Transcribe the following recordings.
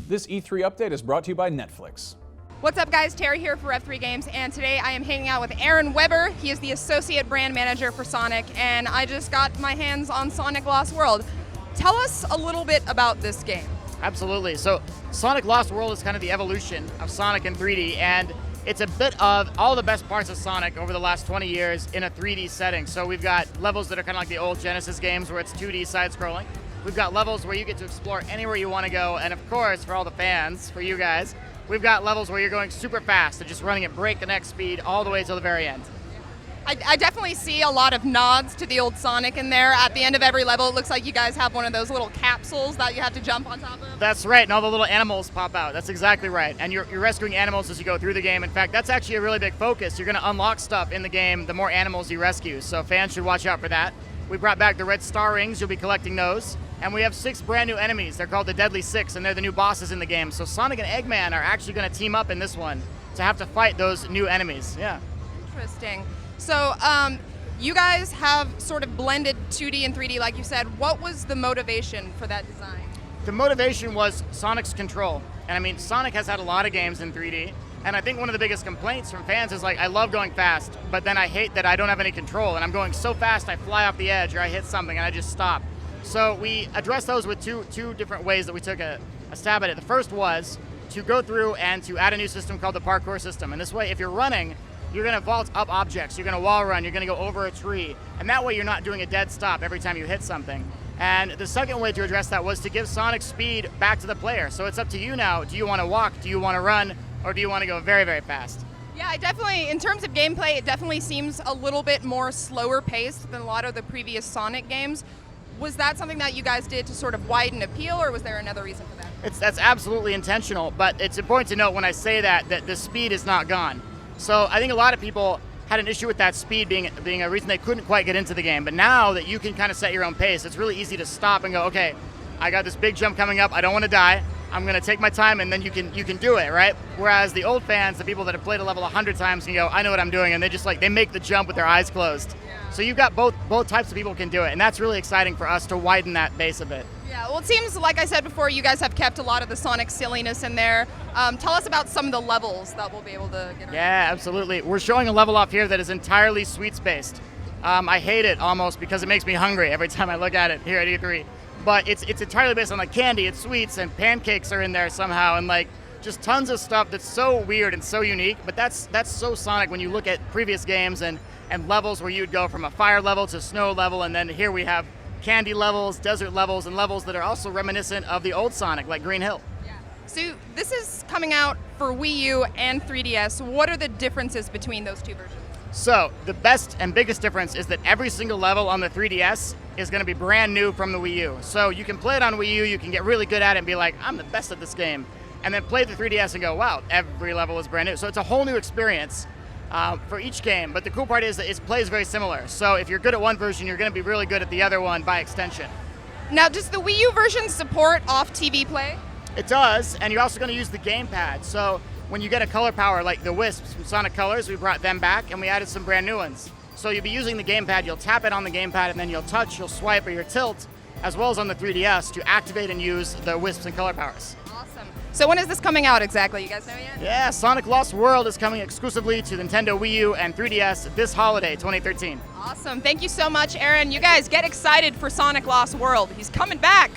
This E3 update is brought to you by Netflix. What's up guys, Terry here for F3 Games, and today I am hanging out with Aaron Weber. He is the Associate Brand Manager for Sonic, and I just got my hands on Sonic Lost World. Tell us a little bit about this game. Absolutely. So Sonic Lost World is kind of the evolution of Sonic in 3D, and it's a bit of all the best parts of Sonic over the last 20 years in a 3D setting. So we've got levels that are kind of like the old Genesis games where it's 2D side-scrolling. We've got levels where you get to explore anywhere you want to go, and of course, for all the fans, for you guys, we've got levels where you're going super fast and just running at breakneck speed all the way till the very end. I definitely see a lot of nods to the old Sonic in there. At the end of every level, it looks like you guys have one of those little capsules that you have to jump on top of. That's right, and all the little animals pop out. That's exactly right. And you're rescuing animals as you go through the game. In fact, that's actually a really big focus. You're going to unlock stuff in the game the more animals you rescue, so fans should watch out for that. We brought back the red star rings. You'll be collecting those. And we have 6 brand new enemies. They're called the Deadly Six, and they're the new bosses in the game. So Sonic and Eggman are actually going to team up in this one to have to fight those new enemies. Yeah. Interesting. So you guys have sort of blended 2D and 3D, like you said. What was the motivation for that design? The motivation was Sonic's control. And I mean, Sonic has had a lot of games in 3D. And I think one of the biggest complaints from fans is like, I love going fast, but then I hate that I don't have any control. And I'm going so fast, I fly off the edge, or I hit something and I just stop. So we addressed those with two different ways that we took a stab at it. The first was to go through and to add a new system called the parkour system. And this way, if you're running, you're going to vault up objects, you're going to wall run, you're going to go over a tree. And that way you're not doing a dead stop every time you hit something. And the second way to address that was to give Sonic speed back to the player. So it's up to you now. Do you want to walk? Do you want to run? Or do you want to go very, very fast? Yeah, I definitely, in terms of gameplay, it definitely seems a little bit more slower paced than a lot of the previous Sonic games. Was that something that you guys did to sort of widen appeal, or was there another reason for that? That's absolutely intentional, but it's important to note when I say that the speed is not gone. So I think a lot of people had an issue with that speed being a reason they couldn't quite get into the game. But now that you can kind of set your own pace, it's really easy to stop and go, okay, I got this big jump coming up, I don't want to die, I'm going to take my time, and then you can do it, right? Whereas the old fans, the people that have played a level 100 times, can go, I know what I'm doing, and they just they make the jump with their eyes closed. Yeah. So you've got both types of people can do it, and that's really exciting for us to widen that base a bit. Yeah, well, it seems, like I said before, you guys have kept a lot of the Sonic silliness in there. Tell us about some of the levels that we'll be able to get. Yeah, absolutely. We're showing a level off here that is entirely sweets-based. I hate it almost because it makes me hungry every time I look at it here at E3. But it's entirely based on candy, it's sweets, and pancakes are in there somehow, and just tons of stuff that's so weird and so unique. But that's so Sonic when you look at previous games and levels where you'd go from a fire level to snow level, and then here we have candy levels, desert levels, and levels that are also reminiscent of the old Sonic, like Green Hill. Yeah. So this is coming out for Wii U and 3DS. What are the differences between those two versions? So the best and biggest difference is that every single level on the 3DS is going to be brand new from the Wii U. So you can play it on Wii U, you can get really good at it and be like, I'm the best at this game. And then play the 3DS and go, wow, every level is brand new. So it's a whole new experience for each game. But the cool part is that it plays very similar. So if you're good at one version, you're going to be really good at the other one by extension. Now, does the Wii U version support off-TV play? It does, and you're also going to use the gamepad. So when you get a color power like the Wisps from Sonic Colors, we brought them back and we added some brand new ones. So you'll be using the gamepad, you'll tap it on the gamepad, and then you'll touch, you'll swipe, or you'll tilt, as well as on the 3DS to activate and use the Wisps and color powers. Awesome. So when is this coming out exactly? You guys know yet? Yeah, Sonic Lost World is coming exclusively to Nintendo Wii U and 3DS this holiday, 2013. Awesome. Thank you so much, Aaron. You guys get excited for Sonic Lost World. He's coming back.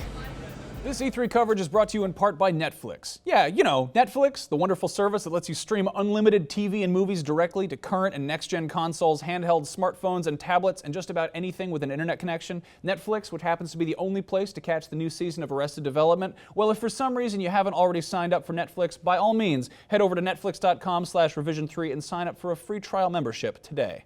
This E3 coverage is brought to you in part by Netflix. Yeah, you know, Netflix, the wonderful service that lets you stream unlimited TV and movies directly to current and next-gen consoles, handhelds, smartphones, and tablets, and just about anything with an internet connection. Netflix, which happens to be the only place to catch the new season of Arrested Development. Well, if for some reason you haven't already signed up for Netflix, by all means, head over to netflix.com/revision3 and sign up for a free trial membership today.